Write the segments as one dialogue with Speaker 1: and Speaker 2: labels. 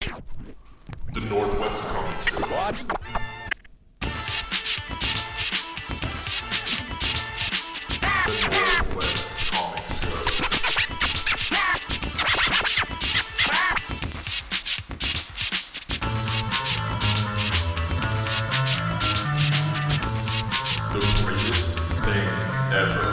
Speaker 1: The Northwest Comic Show. What? The Northwest Comic Show. The greatest thing ever.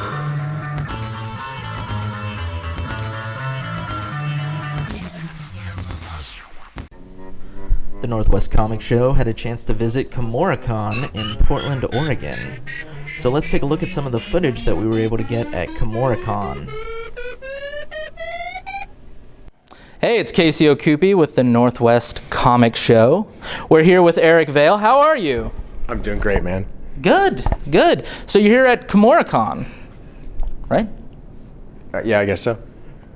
Speaker 2: The Northwest Comic Show had a chance to visit Kumoricon in Portland, Oregon. So let's take a look at some of the footage that we were able to get at Kumoricon. Hey, it's Casey Okupi with the Northwest Comic Show. We're here with Eric Vale. How are you?
Speaker 3: I'm doing great, man.
Speaker 2: Good, good. So you're here at Kumoricon, right?
Speaker 3: Yeah, I guess so.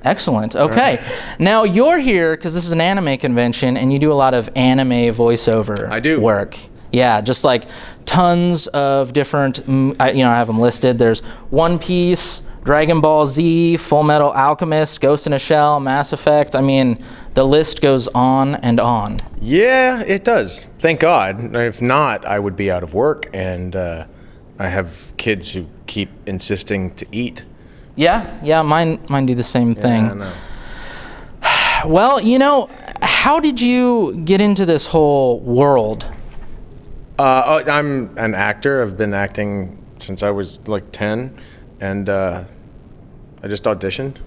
Speaker 2: Excellent. Okay. Now you're here because this is an anime convention and you do a lot of anime voiceover work. Yeah, just like tons of different, I have them listed. There's One Piece, Dragon Ball Z, Full Metal Alchemist, Ghost in a Shell, Mass Effect. I mean, the list goes on and on.
Speaker 3: Yeah, it does. Thank God. If not, I would be out of work, and I have kids who keep insisting to eat.
Speaker 2: Yeah, mine do the same thing.
Speaker 3: Yeah, I know.
Speaker 2: Well, how did you get into this whole world?
Speaker 3: I'm an actor. I've been acting since I was like 10, and I just auditioned.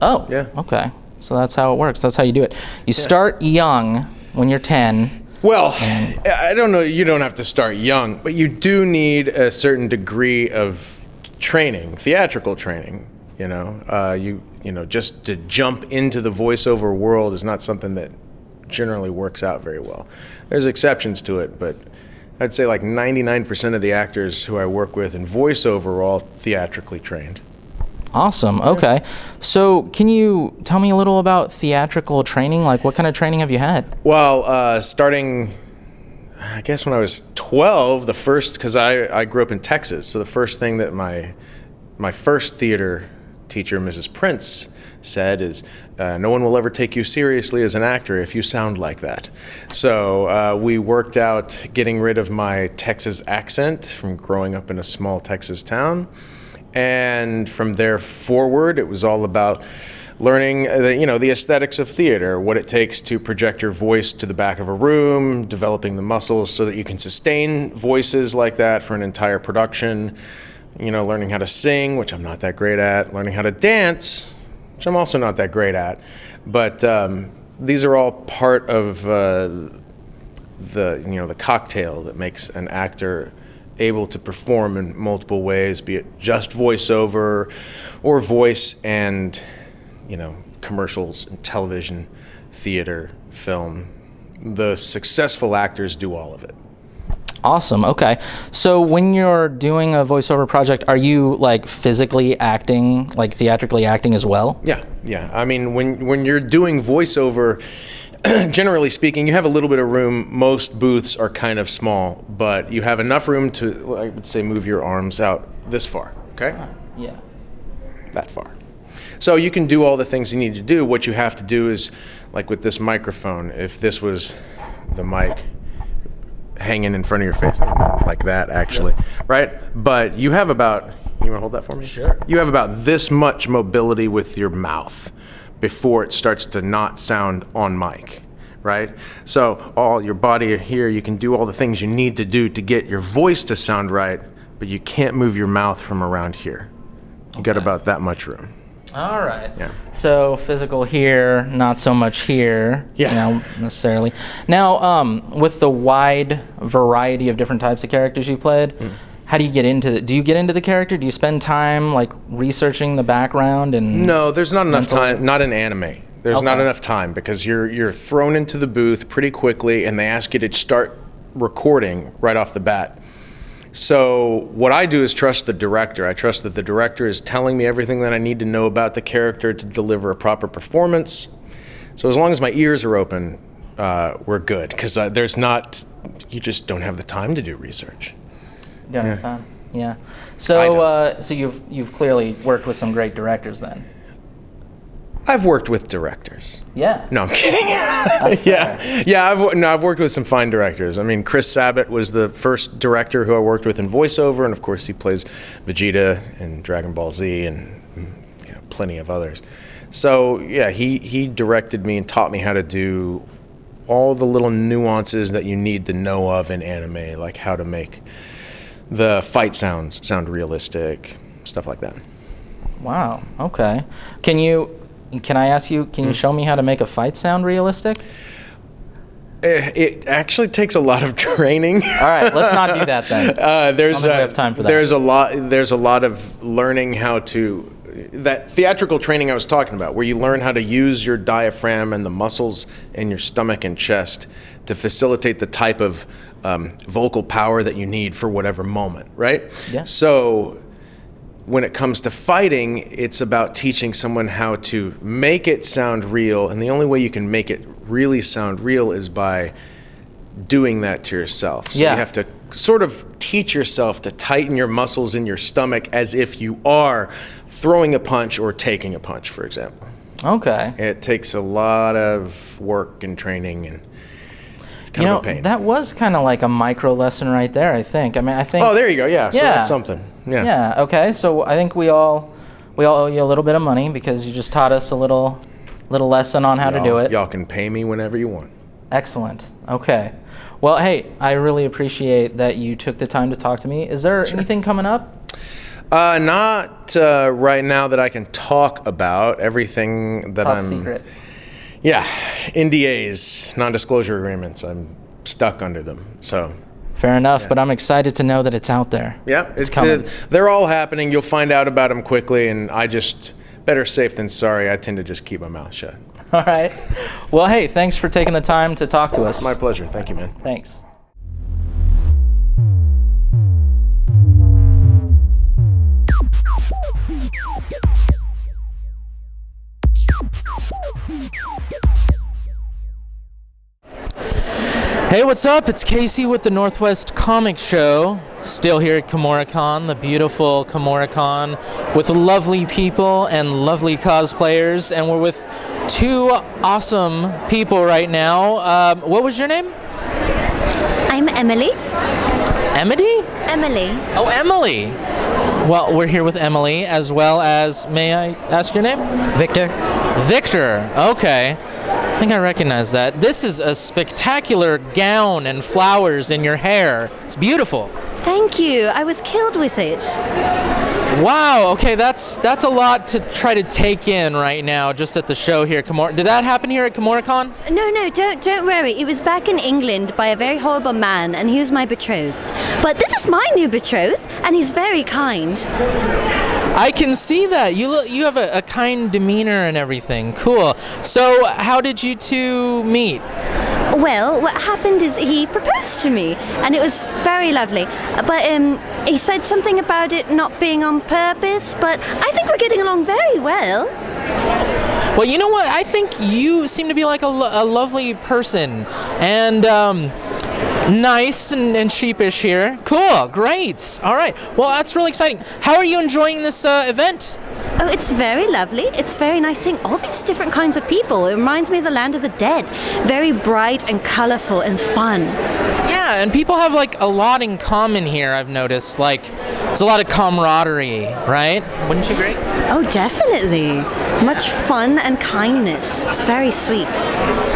Speaker 2: Oh,
Speaker 3: yeah.
Speaker 2: Okay. So that's how it works. That's how you do it. You start young when you're 10.
Speaker 3: Well, I don't know. You don't have to start young, but you do need a certain degree of training, theatrical training. Just to jump into the voiceover world is not something that generally works out very well. There's exceptions to it, but I'd say like 99% of the actors who I work with in voiceover are all theatrically trained.
Speaker 2: Awesome. Okay. So can you tell me a little about theatrical training? Like what kind of training have you had?
Speaker 3: Well, starting, I guess when I was 12, because I grew up in Texas, so the first thing that my first theater teacher, Mrs. Prince, said is, no one will ever take you seriously as an actor if you sound like that. So we worked out getting rid of my Texas accent from growing up in a small Texas town. And from there forward, it was all about learning the aesthetics of theater, what it takes to project your voice to the back of a room, developing the muscles so that you can sustain voices like that for an entire production, learning how to sing, which I'm not that great at, learning how to dance, which I'm also not that great at. But these are all part of the cocktail that makes an actor able to perform in multiple ways, be it just voiceover or voice and, commercials, television, theater, film. The successful actors do all of it.
Speaker 2: Awesome. Okay. So when you're doing a voiceover project, are you like physically acting, like theatrically acting as well?
Speaker 3: Yeah. I mean, when you're doing voiceover, generally speaking, you have a little bit of room. Most booths are kind of small, but you have enough room to, I would say, move your arms out this far, okay?
Speaker 2: Yeah.
Speaker 3: That far. So you can do all the things you need to do. What you have to do is, like with this microphone, if this was the mic hanging in front of your face, like that actually, right? But you have about, you want to hold that for me?
Speaker 2: Sure.
Speaker 3: You have about this much mobility with your mouth before it starts to not sound on mic, right? So all your body here, you can do all the things you need to do to get your voice to sound right, but you can't move your mouth from around here. You got about that much room.
Speaker 2: All right.
Speaker 3: Yeah.
Speaker 2: So physical here, not so much here.
Speaker 3: Yeah.
Speaker 2: Necessarily. Now, with the wide variety of different types of characters you played, how do you get into it? Do you get into the character? Do you spend time like researching the background and?
Speaker 3: No, there's not enough time. Not in anime. There's not enough time because you're thrown into the booth pretty quickly, and they ask you to start recording right off the bat. So what I do is trust the director. I trust that the director is telling me everything that I need to know about the character to deliver a proper performance. So as long as my ears are open, we're good. Because you just don't have the time to do research.
Speaker 2: You don't have time. Yeah. So you've clearly worked with some great directors then.
Speaker 3: I've worked with directors.
Speaker 2: Yeah.
Speaker 3: No, I'm kidding. I've worked with some fine directors. I mean, Chris Sabat was the first director who I worked with in voiceover, and of course he plays Vegeta in Dragon Ball Z and plenty of others. So yeah, he directed me and taught me how to do all the little nuances that you need to know of in anime, like how to make the fight sounds sound realistic, stuff like that.
Speaker 2: Wow. Okay. Can I ask you? Can you show me how to make a fight sound realistic?
Speaker 3: It actually takes a lot of training.
Speaker 2: All right, let's not do that then. I don't think we have time for that.
Speaker 3: There's a lot of learning how to. That theatrical training I was talking about, where you learn how to use your diaphragm and the muscles in your stomach and chest to facilitate the type of vocal power that you need for whatever moment, right?
Speaker 2: Yeah.
Speaker 3: So when it comes to fighting, it's about teaching someone how to make it sound real, and the only way you can make it really sound real is by doing that to yourself. So you have to sort of teach yourself to tighten your muscles in your stomach as if you are throwing a punch or taking a punch, for example.
Speaker 2: Okay.
Speaker 3: It takes a lot of work and training, and it's kind of a pain.
Speaker 2: That was kind of like a micro lesson right there, I think.
Speaker 3: Oh, there you go. Yeah. So that's something. Yeah.
Speaker 2: Yeah. Okay. So I think we all owe you a little bit of money because you just taught us a little lesson on how to do it.
Speaker 3: Y'all can pay me whenever you want.
Speaker 2: Excellent. Okay. Well, hey, I really appreciate that you took the time to talk to me. Is there anything coming up?
Speaker 3: Not right now that I can talk about. Everything that
Speaker 2: Top secret.
Speaker 3: Yeah, NDAs, non-disclosure agreements. I'm stuck under them. So.
Speaker 2: Fair enough, but I'm excited to know that it's out there.
Speaker 3: Yeah,
Speaker 2: it's coming.
Speaker 3: They're all happening. You'll find out about them quickly, and better safe than sorry. I tend to just keep my mouth shut.
Speaker 2: All right. Well, hey, thanks for taking the time to talk to us.
Speaker 3: My pleasure. Thank you, man.
Speaker 2: Thanks. Hey, what's up? It's Casey with the Northwest Comic Show. Still here at Kumoricon, the beautiful Kumoricon, with lovely people and lovely cosplayers. And we're with two awesome people right now. What was your name?
Speaker 4: I'm Emily.
Speaker 2: Emily?
Speaker 4: Emily.
Speaker 2: Oh, Emily. Well, we're here with Emily, as well as, may I ask your name?
Speaker 5: Victor.
Speaker 2: Victor. Okay. I think I recognize that. This is a spectacular gown and flowers in your hair. It's beautiful.
Speaker 4: Thank you. I was killed with it.
Speaker 2: Wow. Okay, that's a lot to try to take in right now, just at the show here. Did that happen here at Kumoricon?
Speaker 4: No, don't worry. It was back in England by a very horrible man, and he was my betrothed. But this is my new betrothed, and he's very kind.
Speaker 2: I can see that. You have a kind demeanor and everything. Cool. So, how did you two meet?
Speaker 4: Well, what happened is he proposed to me, and it was very lovely. But he said something about it not being on purpose, but I think we're getting along very well.
Speaker 2: Well, you know what? I think you seem to be like a lovely person, and nice and sheepish here. Cool, great. All right. Well, that's really exciting. How are you enjoying this event?
Speaker 4: Oh, it's very lovely. It's very nice seeing all these different kinds of people. It reminds me of the Land of the Dead. Very bright and colorful and fun.
Speaker 2: Yeah, and people have like a lot in common here, I've noticed. Like, there's a lot of camaraderie, right? Wouldn't you agree?
Speaker 4: Oh, definitely. Much fun and kindness. It's very sweet.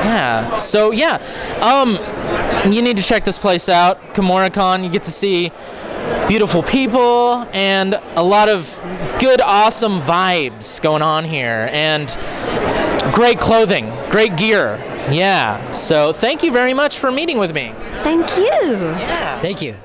Speaker 2: Yeah. So, yeah. You need to check this place out. Kumoricon, you get to see beautiful people and a lot of good, awesome vibes going on here, and great clothing, great gear. Yeah. So thank you very much for meeting with me.
Speaker 4: Thank you.
Speaker 2: Yeah.
Speaker 5: Thank you.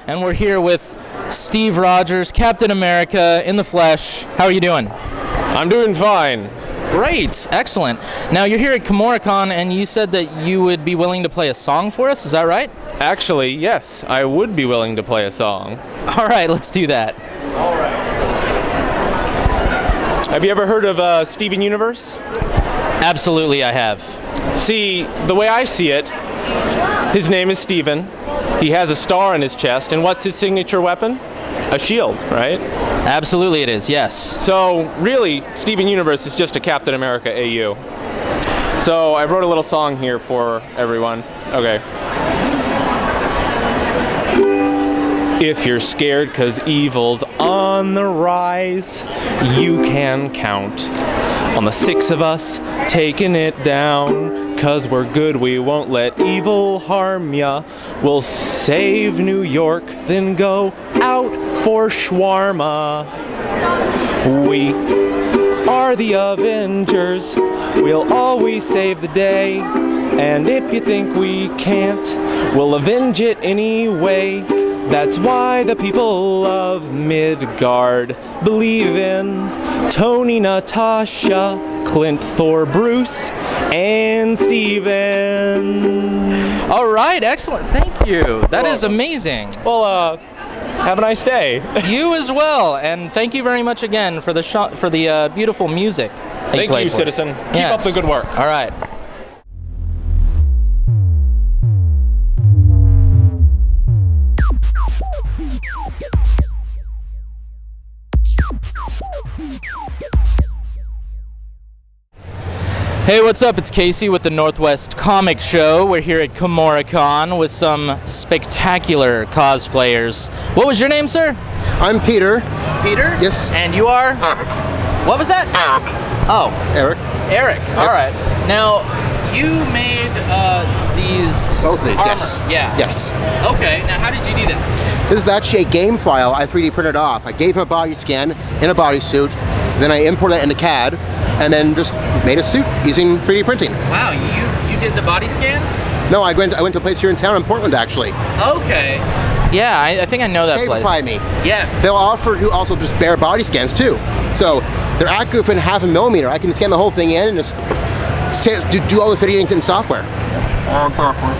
Speaker 2: And we're here with Steve Rogers, Captain America in the flesh. How are you doing?
Speaker 6: I'm doing fine.
Speaker 2: Great. Excellent. Now, you're here at Kumoricon, and you said that you would be willing to play a song for us. Is that right?
Speaker 6: Actually, yes, I would be willing to play a song.
Speaker 2: All right, let's do that.
Speaker 6: All right. Have you ever heard of Steven Universe?
Speaker 2: Absolutely, I have.
Speaker 6: See, the way I see it, his name is Steven. He has a star on his chest, and what's his signature weapon? a shield, right?
Speaker 2: Absolutely it is, yes.
Speaker 6: So really, Steven Universe is just a Captain America AU. So I wrote a little song here for everyone. Okay. If you're scared 'cause evil's on the rise, you can count on the 6 of us taking it down. 'Cause we're good, we won't let evil harm ya. We'll save New York, then go out for shawarma. We are the Avengers, we'll always save the day. And if you think we can't, we'll avenge it anyway. That's why the people of Midgard believe in Tony, Natasha, Clint, Thor, Bruce, and Steven.
Speaker 2: All right, excellent. Thank you. That is amazing.
Speaker 6: Well, have a nice day.
Speaker 2: You as well, and thank you very much again for the beautiful music.
Speaker 6: Thank you, Citizen. Keep up the good work.
Speaker 2: All right. Hey, what's up? It's Casey with the Northwest Comic Show. We're here at Kumoricon with some spectacular cosplayers. What was your name, sir?
Speaker 5: I'm Peter.
Speaker 2: Peter?
Speaker 5: Yes.
Speaker 2: And you are? What was that?
Speaker 5: Eric.
Speaker 2: Oh.
Speaker 5: Eric.
Speaker 2: Eric. Yep. All right. Now, you made these
Speaker 5: both of these,
Speaker 2: armor.
Speaker 5: yes.
Speaker 2: Yeah.
Speaker 5: Yes.
Speaker 2: Okay. Now, how did you do that?
Speaker 5: This is actually a game file I 3D printed off. I gave him a body scan in a bodysuit, then I imported it into CAD, and then just made a suit using 3D printing.
Speaker 2: Wow, you did the body scan?
Speaker 5: No, I went to a place here in town in Portland, actually.
Speaker 2: Okay. Yeah, I think I know that place.
Speaker 5: Pay me.
Speaker 2: Yes.
Speaker 5: They'll offer to also just bare body scans too. So they're accurate in 0.5 millimeter. I can scan the whole thing in and just do all the fitting in software.
Speaker 7: On software.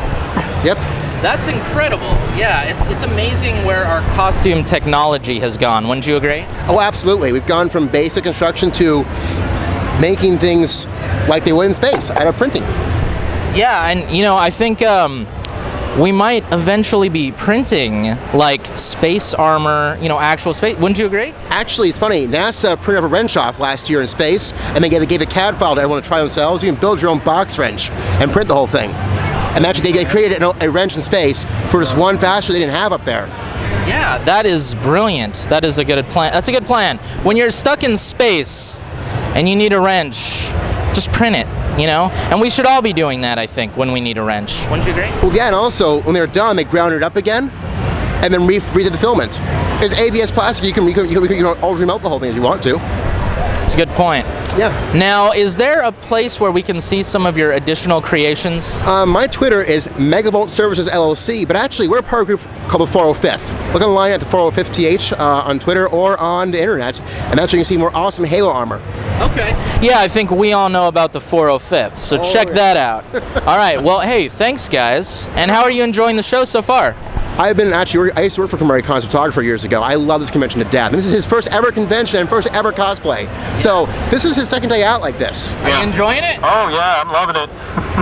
Speaker 5: Yep.
Speaker 2: That's incredible. Yeah, it's amazing where our costume technology has gone. Wouldn't you agree?
Speaker 5: Oh, absolutely. We've gone from basic construction to making things like they would in space out of printing.
Speaker 2: Yeah, and I think we might eventually be printing like space armor, actual space. Wouldn't you agree?
Speaker 5: Actually, it's funny. NASA printed a wrench off last year in space, and they gave a CAD file to everyone to try themselves. You can build your own box wrench and print the whole thing. And actually, they created a wrench in space for just one fastener they didn't have up there.
Speaker 2: Yeah, that is brilliant. That is a good plan. That's a good plan. When you're stuck in space and you need a wrench, just print it, And we should all be doing that, I think, when we need a wrench. Wouldn't you agree?
Speaker 5: Well, yeah, and also, when they're done, they ground it up again and then redid the filament. It's ABS plastic. You can always remelt the whole thing if you want to.
Speaker 2: That's a good point.
Speaker 5: Yeah.
Speaker 2: Now, is there a place where we can see some of your additional creations?
Speaker 5: My Twitter is Megavolt Services LLC, but actually we're a part of a group called the 405th. Look online at the 405th TH on Twitter or on the internet, and that's where you can see more awesome Halo armor.
Speaker 2: Okay. Yeah, I think we all know about the 405th, so check that out. All right. Well, hey, thanks, guys. And how are you enjoying the show so far?
Speaker 5: I used to work for Kumoricon photographer years ago. I love this convention to death. And this is his first ever convention and first ever cosplay. So this is his second day out like this.
Speaker 2: Are you enjoying it?
Speaker 7: Oh yeah, I'm loving it.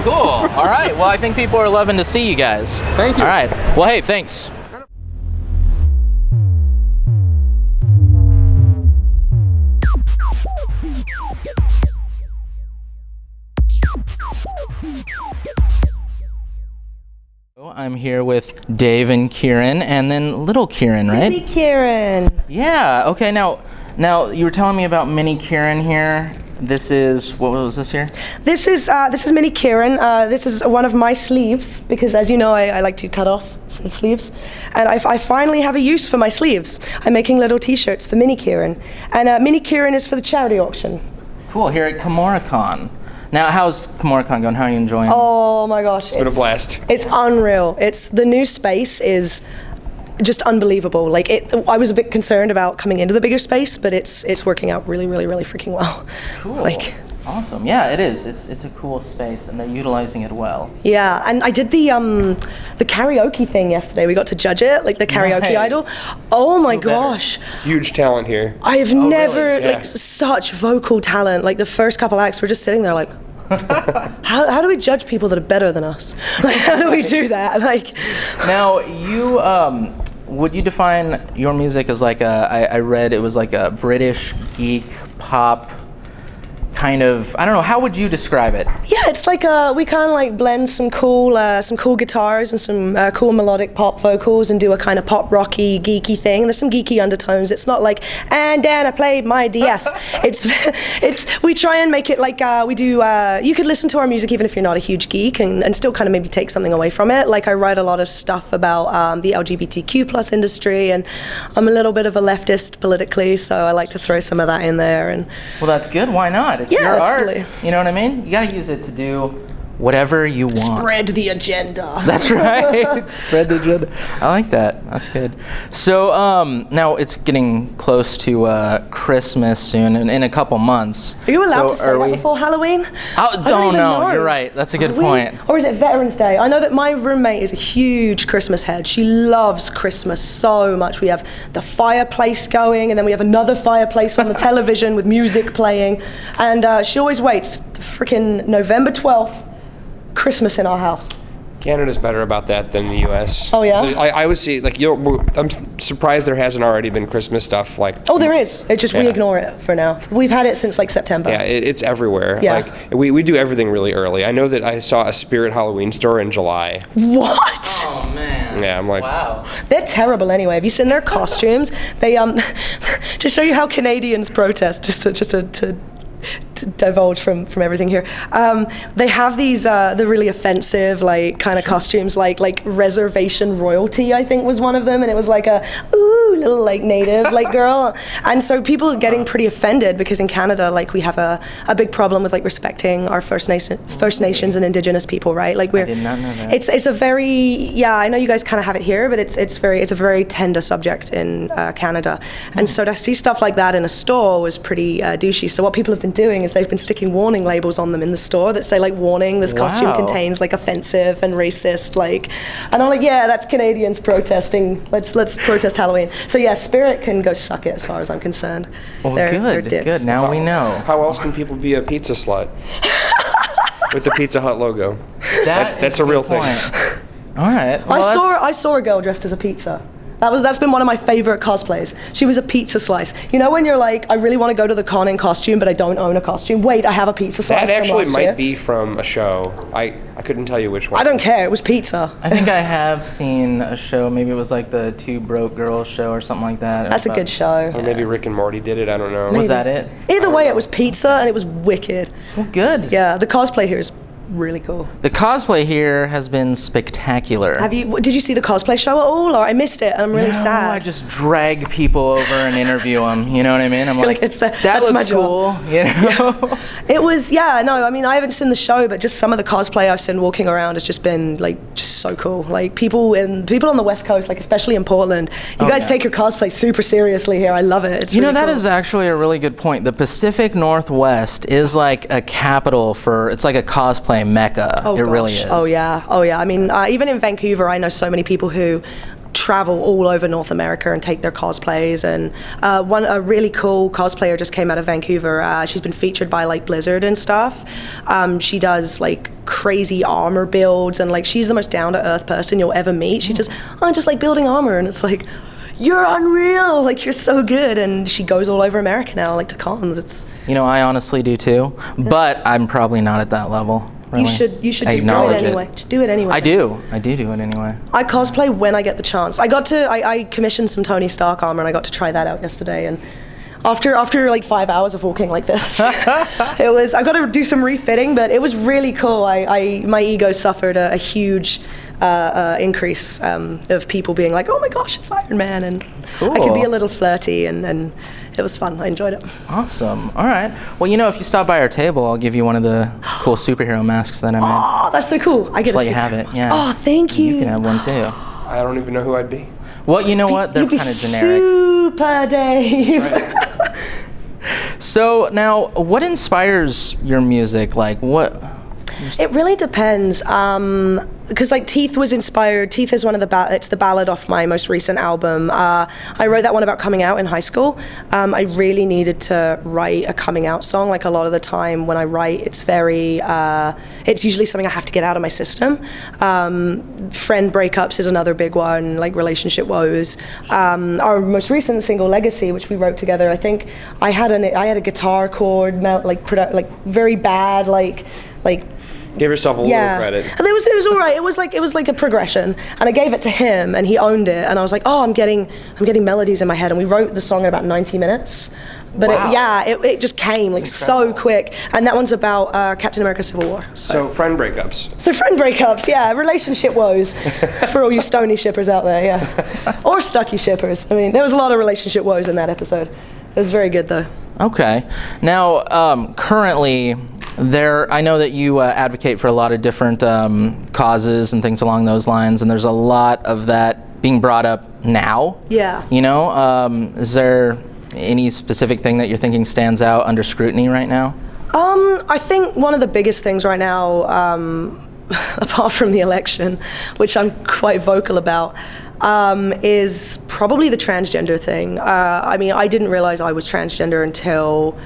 Speaker 2: Cool. All right. Well, I think people are loving to see you guys.
Speaker 5: Thank you.
Speaker 2: All right. Well, hey, thanks. I'm here with Dave and Kieran, and then little Kieran, right?
Speaker 8: Mini Kieran.
Speaker 2: Yeah. Okay. Now you were telling me about Mini Kieran here. This is what was this here?
Speaker 8: This is Mini Kieran. This is one of my sleeves because, as you know, I like to cut off some sleeves, and I finally have a use for my sleeves. I'm making little T-shirts for Mini Kieran, and Mini Kieran is for the charity auction.
Speaker 2: Cool. Here at Kumoricon. Now, how's Kumoricon going? How are you enjoying it?
Speaker 8: Oh my gosh, it's
Speaker 6: been a blast.
Speaker 8: It's unreal. The new space is just unbelievable. I was a bit concerned about coming into the bigger space, but it's working out really, really, really freaking well.
Speaker 2: Cool. Awesome. Yeah, it is. It's a cool space, and they're utilizing it well.
Speaker 8: Yeah, and I did the karaoke thing yesterday. We got to judge it, like the karaoke
Speaker 2: Nice.
Speaker 8: idol. Oh my gosh.
Speaker 6: Huge talent here.
Speaker 8: I have never,
Speaker 6: really? Yeah.
Speaker 8: such vocal talent. Like the first couple acts, we're just sitting there like, how do we judge people that are better than us? Like, how do we do that? Like,
Speaker 2: Now, you would you define your music as like I read it was like a British geek pop kind of, I don't know, how would you describe it?
Speaker 8: Yeah, it's like we kind of like blend some cool guitars and some cool melodic pop vocals and do a kind of pop rocky geeky thing. There's some geeky undertones. It's not like, and then I played my DS. it's we try and make it like we do. You could listen to our music even if you're not a huge geek and still kind of maybe take something away from it. Like I write a lot of stuff about the LGBTQ plus industry, and I'm a little bit of a leftist politically, so I like to throw some of that in there. And
Speaker 2: well, that's good. Why not? It's your art. Really. You know what I mean? You gotta use it to do whatever you want.
Speaker 8: Spread the agenda.
Speaker 2: That's right. Spread the agenda. I like that. That's good. So now it's getting close to Christmas soon, in a couple months.
Speaker 8: Are you allowed to say that before Halloween?
Speaker 2: I don't know. You're right. That's a good point.
Speaker 8: Or is it Veterans Day? I know that my roommate is a huge Christmas head. She loves Christmas so much. We have the fireplace going, and then we have another fireplace on the television with music playing, and she always waits freaking November 12th. Christmas in our house.
Speaker 9: Canada's better about that than the U.S.
Speaker 8: Oh yeah.
Speaker 9: I would see like I'm surprised there hasn't already been Christmas stuff like.
Speaker 8: Oh, there is. It's just we ignore it for now. We've had it since like September.
Speaker 9: Yeah, it's everywhere.
Speaker 8: Yeah.
Speaker 9: Like we do everything really early. I know that I saw a Spirit Halloween store in July.
Speaker 8: What?
Speaker 2: Oh man.
Speaker 9: Yeah, I'm like.
Speaker 2: Wow.
Speaker 8: They're terrible anyway. Have you seen their costumes? They to show you how Canadians protest. Just to divulge from everything here. They have these the really offensive like kind of costumes like reservation royalty I think was one of them, and it was like a ooh little like native like girl, and so people are getting pretty offended because in Canada like we have a big problem with like respecting our First Nations and Indigenous people, right? Like
Speaker 2: I did not know that.
Speaker 8: It's a very I know you guys kind of have it here, but it's a very tender subject in Canada, and so to see stuff like that in a store was pretty douchey. So what people have been doing is they've been sticking warning labels on them in the store that say like warning, this costume contains like offensive and racist like, and I'm like, yeah, that's Canadians protesting. Let's protest Halloween. So yeah, Spirit can go suck it as far as I'm concerned.
Speaker 2: Well, they're dicks. Good. Now we know.
Speaker 9: How else can people be a pizza slut with the Pizza Hut logo? That's a real thing.
Speaker 2: All right. Well,
Speaker 8: I saw a girl dressed as a pizza. That's been one of my favorite cosplays. She was a pizza slice. You know when you're like, I really want to go to the con in costume, but I don't own a costume. Wait, I have a pizza slice.
Speaker 9: That actually might be from a show. I couldn't tell you which one.
Speaker 8: I don't care. It was pizza.
Speaker 2: I think I have seen a show. Maybe it was like the Two Broke Girls show or something like that.
Speaker 8: That's a good show.
Speaker 9: Or maybe Rick and Morty did it. I don't know.
Speaker 2: Maybe. Was that it?
Speaker 8: Either way, it was pizza and it was wicked.
Speaker 2: Well, good.
Speaker 8: Yeah, the cosplay here is really cool.
Speaker 2: The cosplay here has been spectacular.
Speaker 8: Did you see the cosplay show at all? Or I missed it and I'm really sad.
Speaker 2: I just drag people over and interview them. You know what I mean? I'm like that
Speaker 8: that's
Speaker 2: looks
Speaker 8: my
Speaker 2: cool.
Speaker 8: job.
Speaker 2: You know?
Speaker 8: Yeah. It was, I mean, I haven't seen the show, but just some of the cosplay I've seen walking around has just been like just so cool. Like people on the West Coast, like especially in Portland, you guys take your cosplay super seriously here. I love it. It's really
Speaker 2: that
Speaker 8: cool.
Speaker 2: is actually a really good point. The Pacific Northwest is like a capital it's like a cosplay mecca.
Speaker 8: Oh,
Speaker 2: it really is.
Speaker 8: Oh yeah. I mean, even in Vancouver, I know so many people who travel all over North America and take their cosplays, and a really cool cosplayer just came out of Vancouver. She's been featured by like Blizzard and stuff. She does like crazy armor builds, and like she's the most down-to-earth person you'll ever meet. She's just, I just like building armor, and it's like, you're unreal, like you're so good. And she goes all over America now, like to cons. It's
Speaker 2: I honestly do too, but I'm probably not at that level. Really.
Speaker 8: You should just do it anyway. Just do it anyway.
Speaker 2: I do it anyway.
Speaker 8: I cosplay when I get the chance. I commissioned some Tony Stark armor and I got to try that out yesterday, and after like 5 hours of walking like this, I got to do some refitting, but it was really cool. My ego suffered a huge increase of people being like, oh my gosh, it's Iron Man, and cool. I could be a little flirty, and it was fun. I enjoyed it.
Speaker 2: Awesome. All right. Well, if you stop by our table, I'll give you one of the cool superhero masks that I made.
Speaker 8: Oh, that's so cool. I get to let
Speaker 2: you have it. Yeah.
Speaker 8: Oh, thank you.
Speaker 2: You can have one too.
Speaker 9: I don't even know who I'd be.
Speaker 2: Well, you know what? They're kind of generic.
Speaker 8: Super Dave.
Speaker 2: Right. So now, what inspires your music? Like what?
Speaker 8: It really depends. Because like Teeth was inspired. Teeth is one of it's the ballad off my most recent album. I wrote that one about coming out in high school. I really needed to write a coming out song. Like a lot of the time when I write, it's it's usually something I have to get out of my system. Friend breakups is another big one, like relationship woes. Our most recent single, Legacy, which we wrote together, I think I had a guitar chord, very bad, like.
Speaker 9: Give yourself a little credit.
Speaker 8: And it was all right. It was like a progression, and I gave it to him, and he owned it. And I was like, oh, I'm getting melodies in my head, and we wrote the song in about 90 minutes. But
Speaker 2: wow.
Speaker 8: it just came like so quick. And that one's about Captain America: Civil War.
Speaker 9: So friend breakups.
Speaker 8: So friend breakups, yeah, relationship woes for all you stony shippers out there, yeah, or stucky shippers. I mean, there was a lot of relationship woes in that episode. It was very good though.
Speaker 2: Okay. Now, currently, I know that you advocate for a lot of different causes and things along those lines, and there's a lot of that being brought up now.
Speaker 8: Yeah.
Speaker 2: You know, is there any specific thing that you're thinking stands out under scrutiny right now?
Speaker 8: I think one of the biggest things right now, apart from the election, which I'm quite vocal about, is probably the transgender thing. I mean, I didn't realize I was transgender until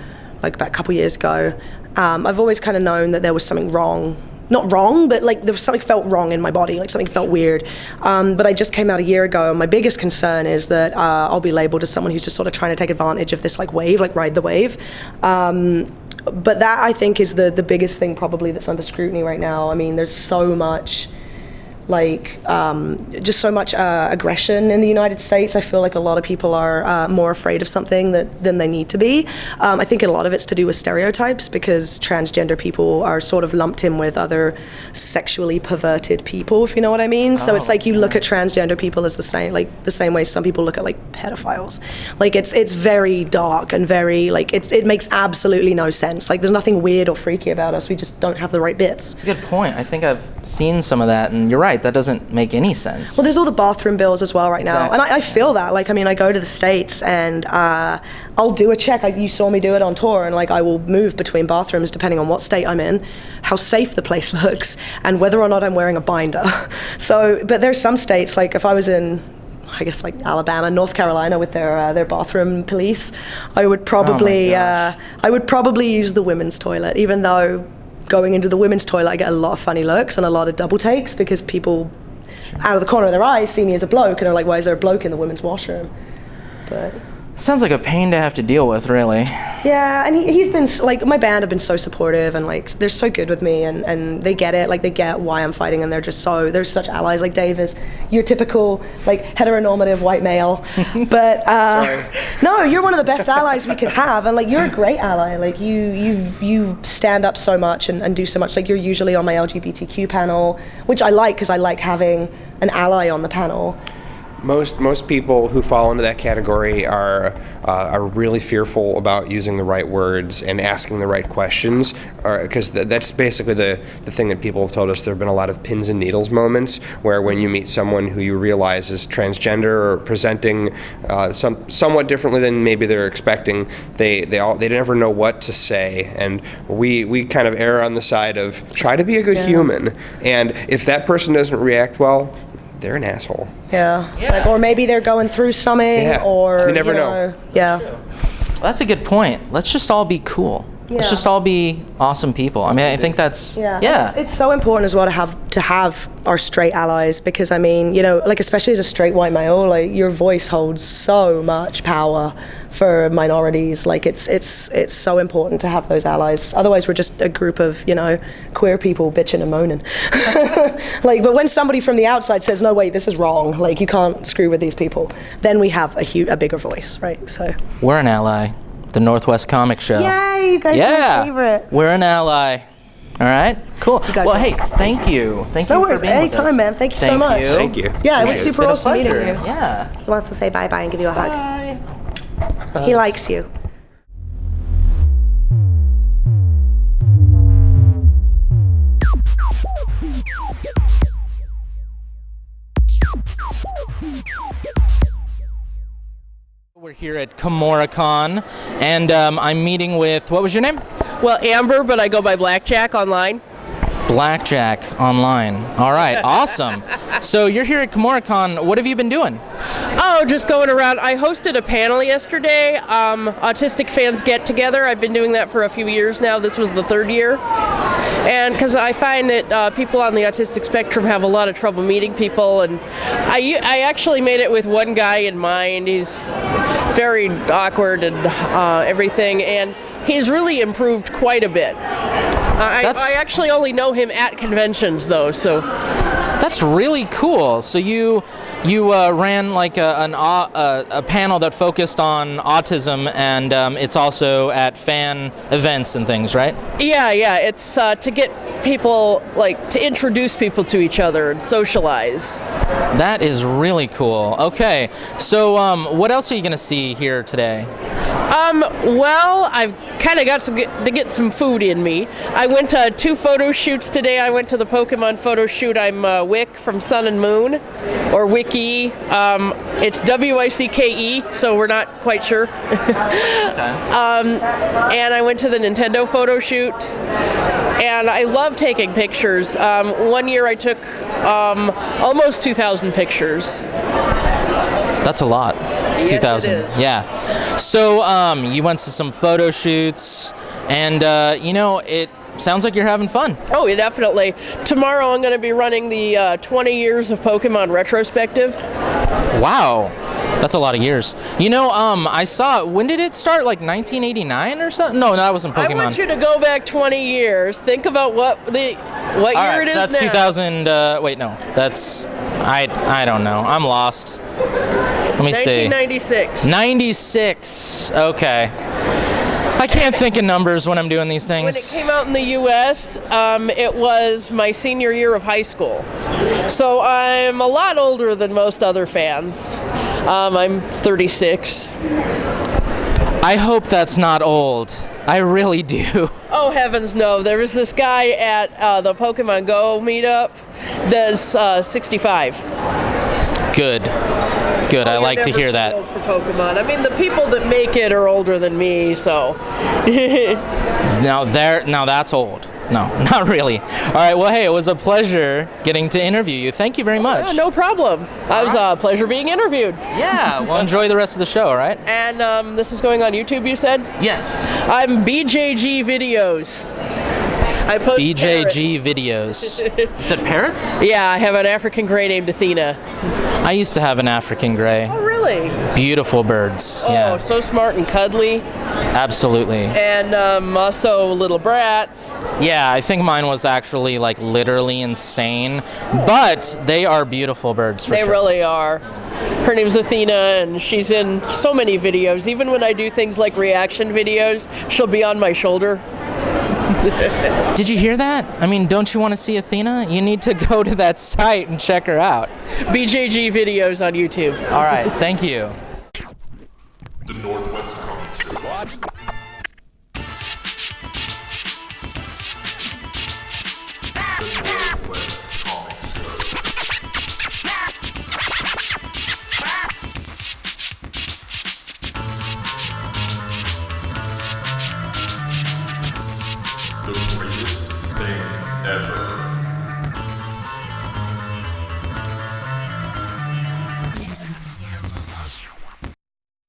Speaker 8: like about a couple years ago. I've always kind of known that there was something wrong. Not wrong, but like there was something felt wrong in my body, like something felt weird. But I just came out a year ago, and my biggest concern is that I'll be labeled as someone who's just sort of trying to take advantage of this like wave, like ride the wave. But that I think is the biggest thing probably that's under scrutiny right now. I mean, there's so much just so much aggression in the United States. I feel like a lot of people are more afraid of something than they need to be. I think a lot of it's to do with stereotypes, because transgender people are sort of lumped in with other sexually perverted people, if you know what I mean. So it's like you look at transgender people as the same way some people look at like pedophiles. Like it's very dark and very it makes absolutely no sense. Like there's nothing weird or freaky about us. We just don't have the right bits.
Speaker 2: That's a good point. I think I've seen some of that, and you're right. That doesn't make any sense.
Speaker 8: Well, there's all the bathroom bills as well right now.
Speaker 2: Exactly.
Speaker 8: And I feel that. Like, I mean, I go to the States and I'll do a check. You saw me do it on tour, and like I will move between bathrooms depending on what state I'm in, how safe the place looks, and whether or not I'm wearing a binder. So, but there's some states, like if I was in, I guess like Alabama, North Carolina with their bathroom police, I would probably use the women's toilet, even though going into the women's toilet, I get a lot of funny looks and a lot of double takes, because people out of the corner of their eyes see me as a bloke and are like, why is there a bloke in the women's washroom? But
Speaker 2: sounds like a pain to have to deal with, really.
Speaker 8: Yeah, and he's been, like, my band have been so supportive, and like they're so good with me, and they get it, like they get why I'm fighting, and they're such allies. Like Dave is your typical like heteronormative white male, but no, you're one of the best allies we could have, and like you're a great ally. Like you stand up so much and do so much. Like you're usually on my LGBTQ panel, which I like, because I like having an ally on the panel.
Speaker 9: Most people who fall into that category are really fearful about using the right words and asking the right questions, because that's basically the thing that people have told us. There have been a lot of pins and needles moments where when you meet someone who you realize is transgender or presenting somewhat differently than maybe they're expecting, they never know what to say, and we kind of err on the side of try to be a good human, and if that person doesn't react well, they're an asshole.
Speaker 8: Yeah. Like, or maybe they're going through something, or
Speaker 9: you never know.
Speaker 8: Yeah.
Speaker 2: Well, that's a good point. Let's just all be cool.
Speaker 8: Yeah.
Speaker 2: Let's just all be awesome people. I mean, I think that's
Speaker 8: It's so important as well to have our straight allies, because I mean, you know, like especially as a straight white male, like your voice holds so much power for minorities. Like it's so important to have those allies. Otherwise, we're just a group of, you know, queer people bitching and moaning. Like, but when somebody from the outside says, "No, wait, this is wrong. Like, you can't screw with these people," then we have a bigger voice, right? So
Speaker 2: we're an ally. The Northwest Comic Show.
Speaker 8: Yay, you guys are my favorites.
Speaker 2: We're an ally. All right, cool. Well, hey, thank you. Thank you for being with us.
Speaker 8: Anytime, man. Thank you so much.
Speaker 9: Thank you.
Speaker 8: Yeah, it was super awesome meeting you.
Speaker 2: Yeah.
Speaker 8: He wants to say bye-bye and give you a hug.
Speaker 2: Bye.
Speaker 8: He likes you.
Speaker 2: We're here at Kumoricon, and I'm meeting with, what was your name?
Speaker 10: Well, Amber, but I go by Blackjack online.
Speaker 2: Blackjack online. All right, awesome. So you're here at Kumoricon. What have you been doing?
Speaker 10: Oh, just going around. I hosted a panel yesterday, Autistic Fans Get Together. I've been doing that for a few years now. This was the third year. And because I find that people on the autistic spectrum have a lot of trouble meeting people, and I actually made it with one guy in mind. He's very awkward and everything, and he's really improved quite a bit. I actually only know him at conventions, though, so...
Speaker 2: That's really cool. So you ran like a panel that focused on autism, and it's also at fan events and things, right?
Speaker 10: Yeah. It's to get people, like, to introduce people to each other and socialize.
Speaker 2: That is really cool. Okay, so what else are you going to see here today?
Speaker 10: Well, I've kind of got to get some food in me. I went to 2 photo shoots today. I went to the Pokemon photo shoot. I'm Wick from Sun and Moon, or Wiki. It's W-I-C-K-E, so we're not quite sure. And I went to the Nintendo photo shoot. And I love taking pictures. One year I took almost 2,000 pictures.
Speaker 2: That's a lot.
Speaker 10: Yes,
Speaker 2: 2,000.
Speaker 10: it is.
Speaker 2: Yeah. So you went to some photo shoots, and it sounds like you're having fun.
Speaker 10: Oh, yeah, definitely. Tomorrow I'm going to be running the 20 years of Pokemon retrospective.
Speaker 2: Wow. That's a lot of years. I saw, when did it start? Like 1989 or something? No, that wasn't Pokemon.
Speaker 10: I want you to go back 20 years. Think about what year it is
Speaker 2: that's
Speaker 10: now.
Speaker 2: 2000, wait, no. That's, I don't know. I'm lost. Let me see.
Speaker 10: 1996.
Speaker 2: 96. Okay. I can't think of numbers when I'm doing these things.
Speaker 10: When it came out in the U.S., it was my senior year of high school. So I'm a lot older than most other fans. I'm 36.
Speaker 2: I hope that's not old. I really do.
Speaker 10: Oh, heavens no. There was this guy at the Pokemon Go meetup that's 65.
Speaker 2: Good. I like to hear that.
Speaker 10: For Pokemon. I mean, the people that make it are older than me, so.
Speaker 2: Now that's old. No, not really. All right, well, hey, it was a pleasure getting to interview you. Thank you very much.
Speaker 10: Yeah, no problem. It was a pleasure being interviewed.
Speaker 2: Yeah, well, enjoy the rest of the show, all right?
Speaker 10: And this is going on YouTube, you said?
Speaker 2: Yes.
Speaker 10: I'm BJG Videos. I post
Speaker 2: BJG Videos. You said parrots?
Speaker 10: Yeah, I have an African gray named Athena.
Speaker 2: I used to have an African gray.
Speaker 10: Oh, really?
Speaker 2: Beautiful birds.
Speaker 10: Oh,
Speaker 2: yeah.
Speaker 10: So smart and cuddly.
Speaker 2: Absolutely.
Speaker 10: And also little brats.
Speaker 2: Yeah, I think mine was actually like literally insane, but they are beautiful birds for sure.
Speaker 10: They really are. Her name's Athena, and she's in so many videos. Even when I do things like reaction videos, she'll be on my shoulder.
Speaker 2: Did you hear that? I mean, don't you want to see Athena? You need to go to that site and check her out.
Speaker 10: BJG Videos on YouTube.
Speaker 2: All right, thank you.
Speaker 1: The Northwest